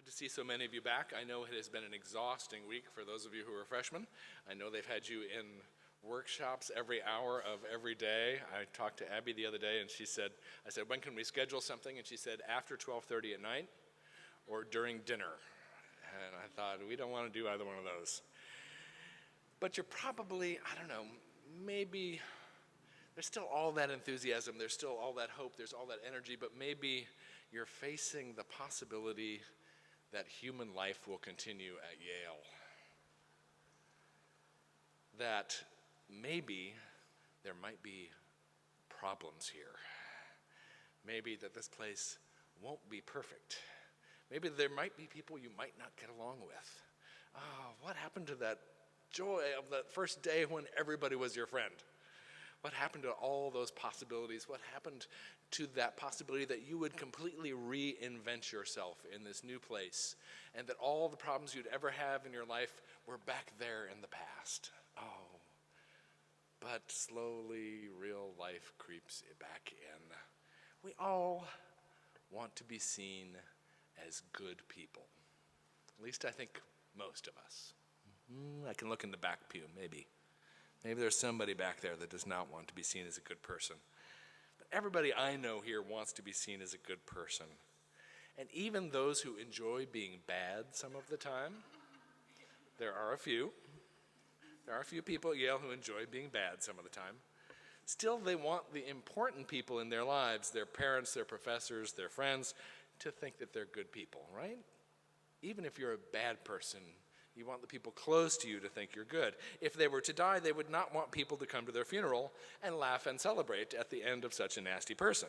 to see so many of you back. I know it has been an exhausting week for those of you who are freshmen. I know they've had you in workshops every hour of every day. I talked to Abby the other day, and I said, when can we schedule something? And she said, after 12:30 at night or during dinner. And I thought, we don't want to do either one of those. But you're probably, I don't know, maybe there's still all that enthusiasm, there's still all that hope, there's all that energy, but maybe you're facing the possibility that human life will continue at Yale. That maybe there might be problems here. Maybe that this place won't be perfect. Maybe there might be people you might not get along with. Oh, what happened to that joy of that first day when everybody was your friend? What happened to all those possibilities? What happened to that possibility that you would completely reinvent yourself in this new place, and that all the problems you'd ever have in your life were back there in the past? Oh, but slowly real life creeps back in. We all want to be seen as good people. At least I think most of us. I can look in the back pew, maybe. Maybe there's somebody back there that does not want to be seen as a good person. But everybody I know here wants to be seen as a good person. And even those who enjoy being bad some of the time, there are a few people at Yale who enjoy being bad some of the time. Still, they want the important people in their lives, their parents, their professors, their friends, to think that they're good people, right? Even if you're a bad person, you want the people close to you to think you're good. If they were to die, they would not want people to come to their funeral and laugh and celebrate at the end of such a nasty person.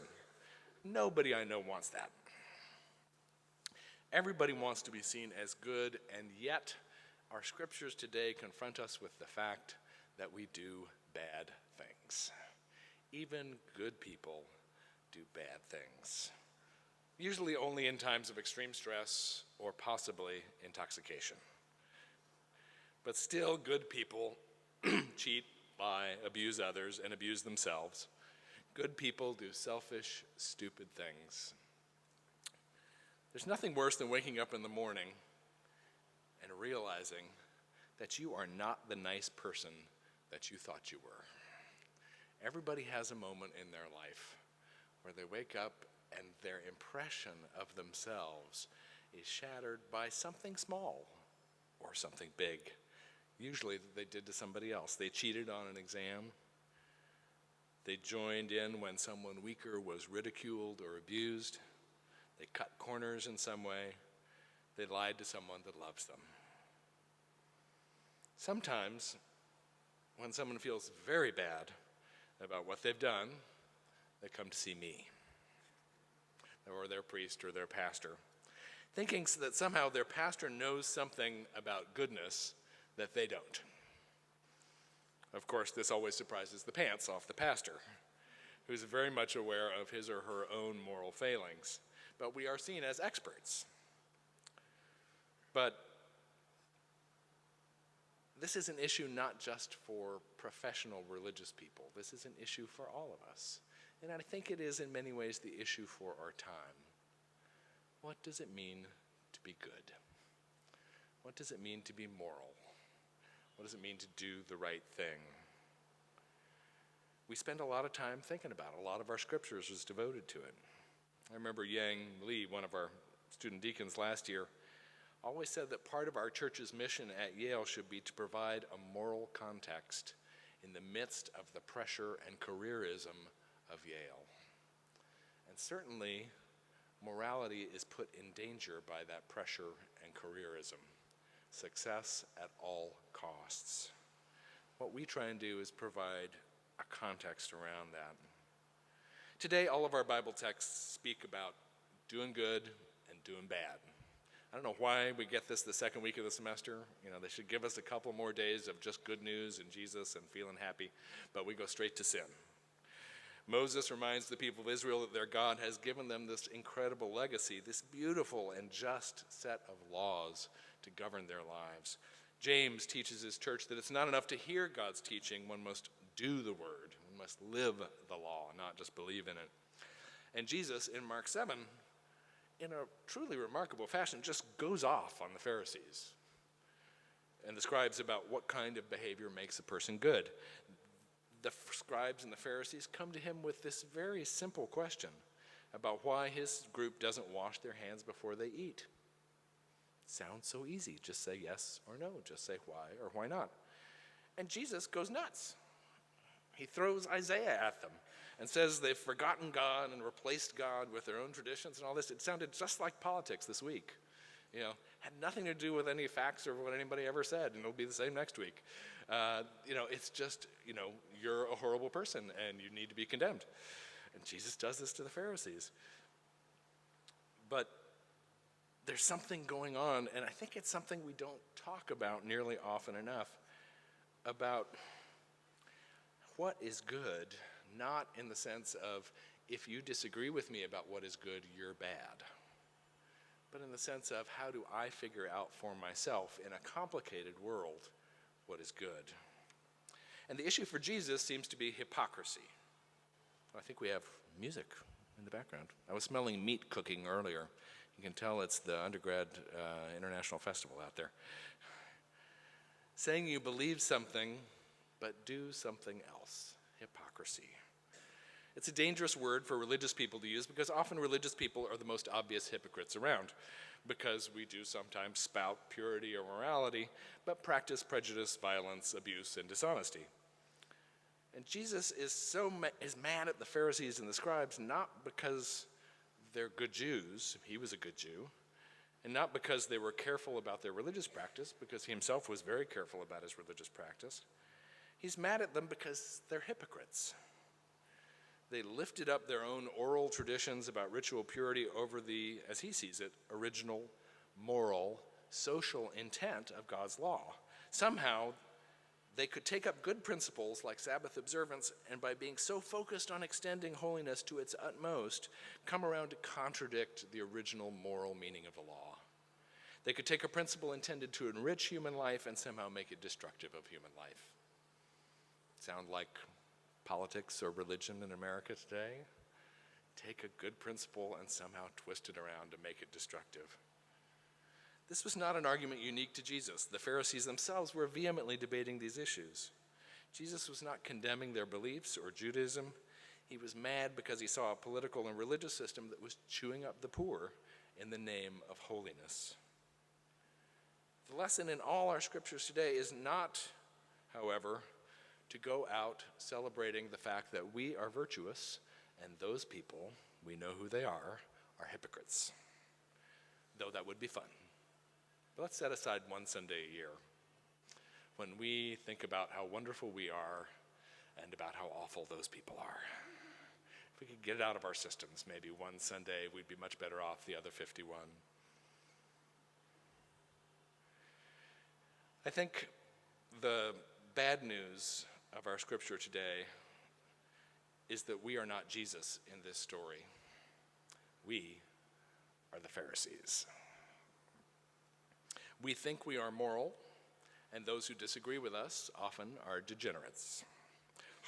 Nobody I know wants that. Everybody wants to be seen as good, and yet our scriptures today confront us with the fact that we do bad things. Even good people do bad things. Usually only in times of extreme stress or possibly intoxication. But still, good people cheat, lie, abuse others, and abuse themselves. Good people do selfish, stupid things. There's nothing worse than waking up in the morning and realizing that you are not the nice person that you thought you were. Everybody has a moment in their life where they wake up and their impression of themselves is shattered by something small or something big, usually that they did to somebody else. They cheated on an exam. They joined in when someone weaker was ridiculed or abused. They cut corners in some way. They lied to someone that loves them. Sometimes, when someone feels very bad about what they've done, they come to see me, or their priest or their pastor, thinking that somehow their pastor knows something about goodness that they don't. Of course, this always surprises the pants off the pastor, who's very much aware of his or her own moral failings. But we are seen as experts. But this is an issue not just for professional religious people. This is an issue for all of us. And I think it is in many ways the issue for our time. What does it mean to be good? What does it mean to be moral? What does it mean to do the right thing? We spend a lot of time thinking about it. A lot of our scriptures is devoted to it. I remember Yang Lee, one of our student deacons last year, always said that part of our church's mission at Yale should be to provide a moral context in the midst of the pressure and careerism of Yale. And certainly, morality is put in danger by that pressure and careerism. Success at all costs. What we try and do is provide a context around that. Today, all of our Bible texts speak about doing good and doing bad. I don't know why we get this the second week of the semester. They should give us a couple more days of just good news and Jesus and feeling happy, but we go straight to sin. Moses reminds the people of Israel that their God has given them this incredible legacy, this beautiful and just set of laws to govern their lives. James teaches his church that it's not enough to hear God's teaching. One must do the word. One must live the law, not just believe in it. And Jesus, in Mark 7, in a truly remarkable fashion, just goes off on the Pharisees and the scribes about what kind of behavior makes a person good. The scribes and the Pharisees come to him with this very simple question about why his group doesn't wash their hands before they eat. Sounds so easy. Just say yes or no. Just say why or why not. And Jesus goes nuts. He throws Isaiah at them and says they've forgotten God and replaced God with their own traditions and all this. It sounded just like politics this week. Had nothing to do with any facts or what anybody ever said, and it'll be the same next week. It's just, you're a horrible person and you need to be condemned. And Jesus does this to the Pharisees. But there's something going on, and I think it's something we don't talk about nearly often enough, about what is good, not in the sense of if you disagree with me about what is good, you're bad, but in the sense of how do I figure out for myself in a complicated world what is good. And the issue for Jesus seems to be hypocrisy. I think we have music in the background. I was smelling meat cooking earlier. You can tell it's the undergrad international festival out there. Saying you believe something, but do something else. Hypocrisy. It's a dangerous word for religious people to use because often religious people are the most obvious hypocrites around because we do sometimes spout purity or morality, but practice prejudice, violence, abuse, and dishonesty. And Jesus is mad at the Pharisees and the scribes not because they're good Jews, he was a good Jew, and not because they were careful about their religious practice, because he himself was very careful about his religious practice. He's mad at them because they're hypocrites. They lifted up their own oral traditions about ritual purity over the, as he sees it, original, moral, social intent of God's law. Somehow, they could take up good principles like Sabbath observance and by being so focused on extending holiness to its utmost, come around to contradict the original moral meaning of the law. They could take a principle intended to enrich human life and somehow make it destructive of human life. Sound like politics or religion in America today? Take a good principle and somehow twist it around to make it destructive. This was not an argument unique to Jesus. The Pharisees themselves were vehemently debating these issues. Jesus was not condemning their beliefs or Judaism. He was mad because he saw a political and religious system that was chewing up the poor in the name of holiness. The lesson in all our scriptures today is not, however, to go out celebrating the fact that we are virtuous and those people, we know who they are hypocrites. Though that would be fun. But let's set aside one Sunday a year when we think about how wonderful we are and about how awful those people are. If we could get it out of our systems, maybe one Sunday we'd be much better off the other 51. I think the bad news of our scripture today is that we are not Jesus in this story. We are the Pharisees. We think we are moral, and those who disagree with us often are degenerates,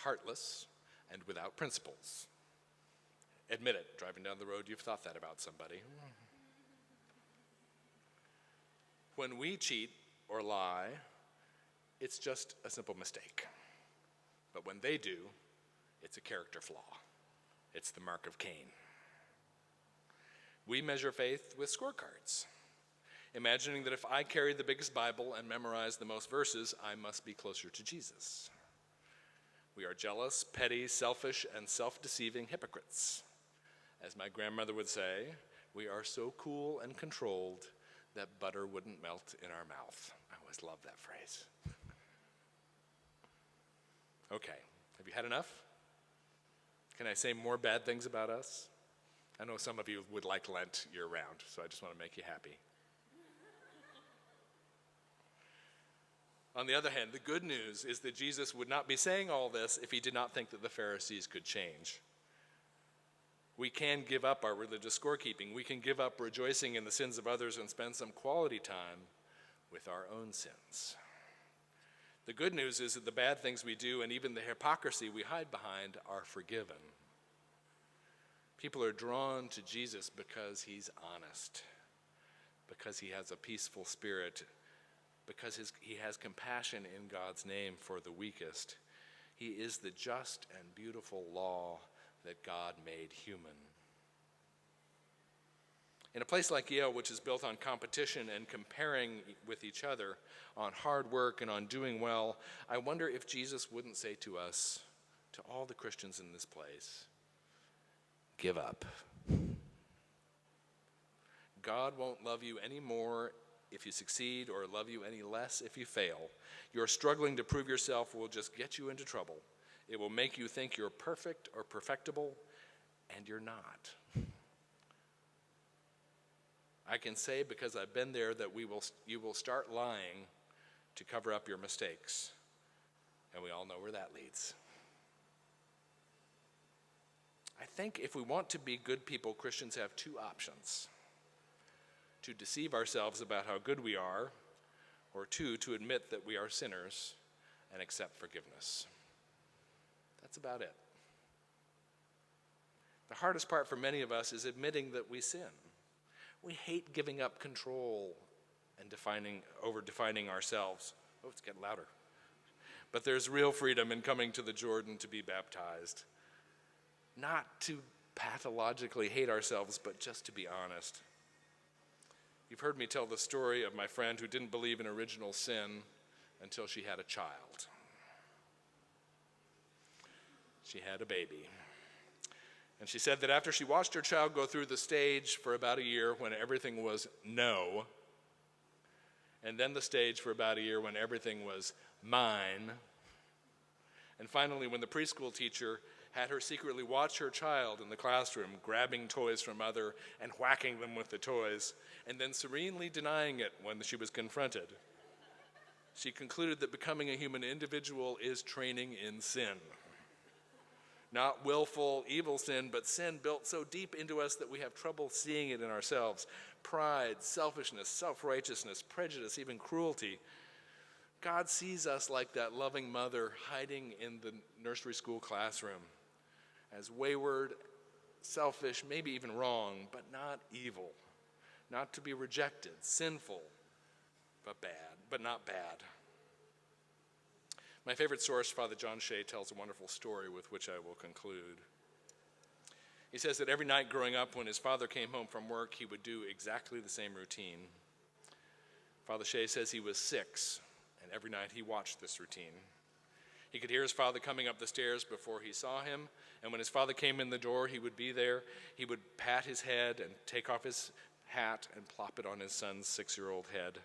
heartless, and without principles. Admit it, driving down the road, you've thought that about somebody. When we cheat or lie, it's just a simple mistake. But when they do, it's a character flaw. It's the mark of Cain. We measure faith with scorecards, imagining that if I carry the biggest Bible and memorize the most verses, I must be closer to Jesus. We are jealous, petty, selfish, and self-deceiving hypocrites. As my grandmother would say, we are so cool and controlled that butter wouldn't melt in our mouth. I always love that phrase. Okay, have you had enough? Can I say more bad things about us? I know some of you would like Lent year-round, so I just want to make you happy. On the other hand, the good news is that Jesus would not be saying all this if he did not think that the Pharisees could change. We can give up our religious scorekeeping. We can give up rejoicing in the sins of others and spend some quality time with our own sins. The good news is that the bad things we do and even the hypocrisy we hide behind are forgiven. People are drawn to Jesus because he's honest, because he has a peaceful spirit, because he has compassion in God's name for the weakest. He is the just and beautiful law that God made human. In a place like Yale, which is built on competition and comparing with each other, on hard work and on doing well, I wonder if Jesus wouldn't say to us, to all the Christians in this place, give up. God won't love you any more if you succeed or love you any less if you fail. Your struggling to prove yourself will just get you into trouble. It will make you think you're perfect or perfectible, and you're not. I can say, because I've been there, that you will start lying to cover up your mistakes. And we all know where that leads. I think if we want to be good people, Christians have two options: to deceive ourselves about how good we are, or two, to admit that we are sinners and accept forgiveness. That's about it. The hardest part for many of us is admitting that we sin. We hate giving up control and over-defining ourselves. Oh, it's getting louder. But there's real freedom in coming to the Jordan to be baptized. Not to pathologically hate ourselves, but just to be honest. You've heard me tell the story of my friend who didn't believe in original sin until she had a child. She had a baby. And she said that after she watched her child go through the stage for about a year when everything was no, and then the stage for about a year when everything was mine, and finally when the preschool teacher had her secretly watch her child in the classroom grabbing toys from mother and whacking them with the toys, and then serenely denying it when she was confronted, she concluded that becoming a human individual is training in sin. Not willful, evil sin, but sin built so deep into us that we have trouble seeing it in ourselves. Pride, selfishness, self-righteousness, prejudice, even cruelty. God sees us like that loving mother hiding in the nursery school classroom, as wayward, selfish, maybe even wrong, but not evil. Not to be rejected, sinful, but not bad. My favorite source, Father John Shea, tells a wonderful story with which I will conclude. He says that every night growing up, when his father came home from work, he would do exactly the same routine. Father Shea says he was 6, and every night he watched this routine. He could hear his father coming up the stairs before he saw him, and when his father came in the door, he would be there. He would pat his head and take off his hat and plop it on his son's 6-year-old head.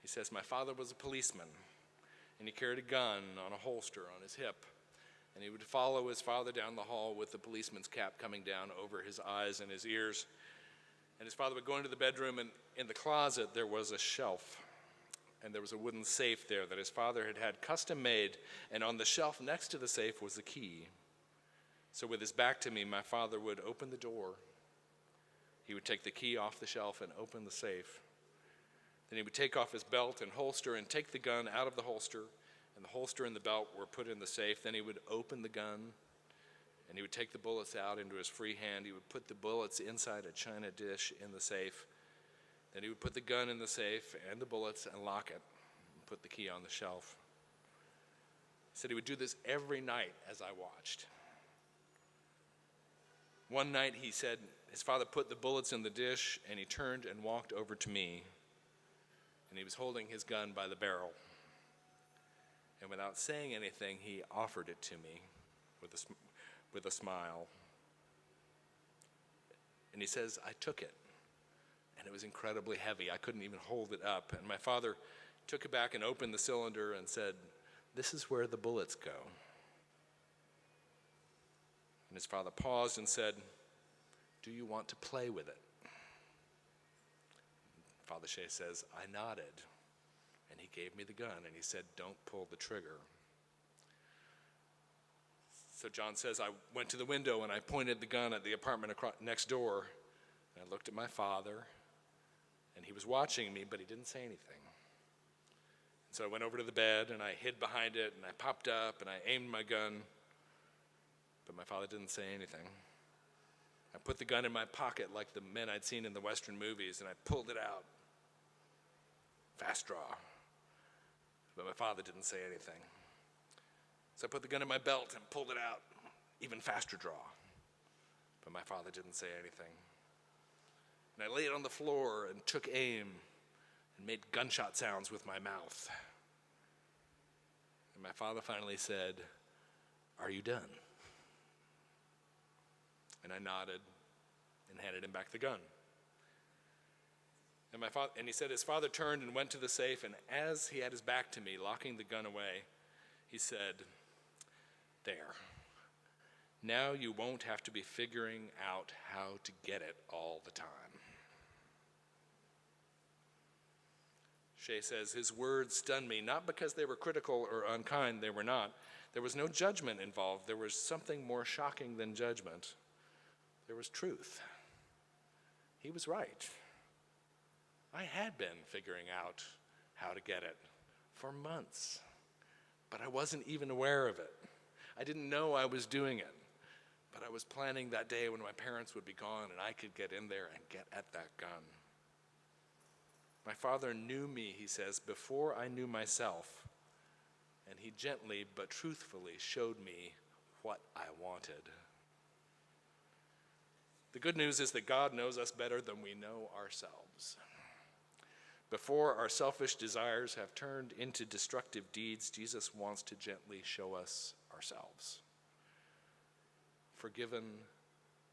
He says, my father was a policeman, and he carried a gun on a holster on his hip, and he would follow his father down the hall with the policeman's cap coming down over his eyes and his ears. And his father would go into the bedroom, and in the closet there was a shelf, and there was a wooden safe there that his father had had custom made, and on the shelf next to the safe was a key. So with his back to me, my father would open the door. He would take the key off the shelf and open the safe. Then he would take off his belt and holster and take the gun out of the holster, and the holster and the belt were put in the safe. Then he would open the gun, and he would take the bullets out into his free hand. He would put the bullets inside a china dish in the safe. Then he would put the gun in the safe and the bullets and lock it and put the key on the shelf. He said he would do this every night as I watched. One night, he said, his father put the bullets in the dish, and he turned and walked over to me. And he was holding his gun by the barrel. And without saying anything, he offered it to me with a smile. And he says, I took it. And it was incredibly heavy. I couldn't even hold it up. And my father took it back and opened the cylinder and said, this is where the bullets go. And his father paused and said, do you want to play with it? Father Shea says, I nodded, and he gave me the gun, and he said, don't pull the trigger. So John says, I went to the window, and I pointed the gun at the apartment next door, and I looked at my father, and he was watching me, but he didn't say anything. And so I went over to the bed, and I hid behind it, and I popped up, and I aimed my gun, but my father didn't say anything. I put the gun in my pocket like the men I'd seen in the Western movies, and I pulled it out. Fast draw. But my father didn't say anything. So I put the gun in my belt and pulled it out. Even faster draw. But my father didn't say anything. And I laid on the floor and took aim and made gunshot sounds with my mouth. And my father finally said, "Are you done?" And I nodded and handed him back the gun. And he said his father turned and went to the safe, and as he had his back to me, locking the gun away, he said, "There. Now you won't have to be figuring out how to get it all the time." Shea says his words stunned me, not because they were critical or unkind. They were not. There was no judgment involved. There was something more shocking than judgment. There was truth. He was right. I had been figuring out how to get it for months, but I wasn't even aware of it. I didn't know I was doing it, but I was planning that day when my parents would be gone and I could get in there and get at that gun. My father knew me, he says, before I knew myself, and he gently but truthfully showed me what I wanted. The good news is that God knows us better than we know ourselves. Before our selfish desires have turned into destructive deeds, Jesus wants to gently show us ourselves. Forgiven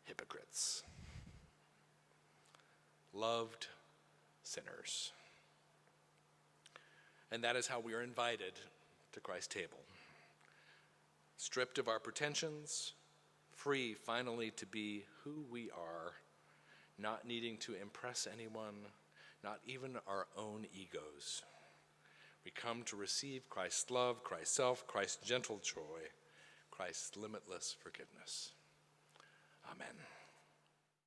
hypocrites. Loved sinners. And that is how we are invited to Christ's table. Stripped of our pretensions, free finally to be who we are, not needing to impress anyone, not even our own egos. We come to receive Christ's love, Christ's self, Christ's gentle joy, Christ's limitless forgiveness. Amen.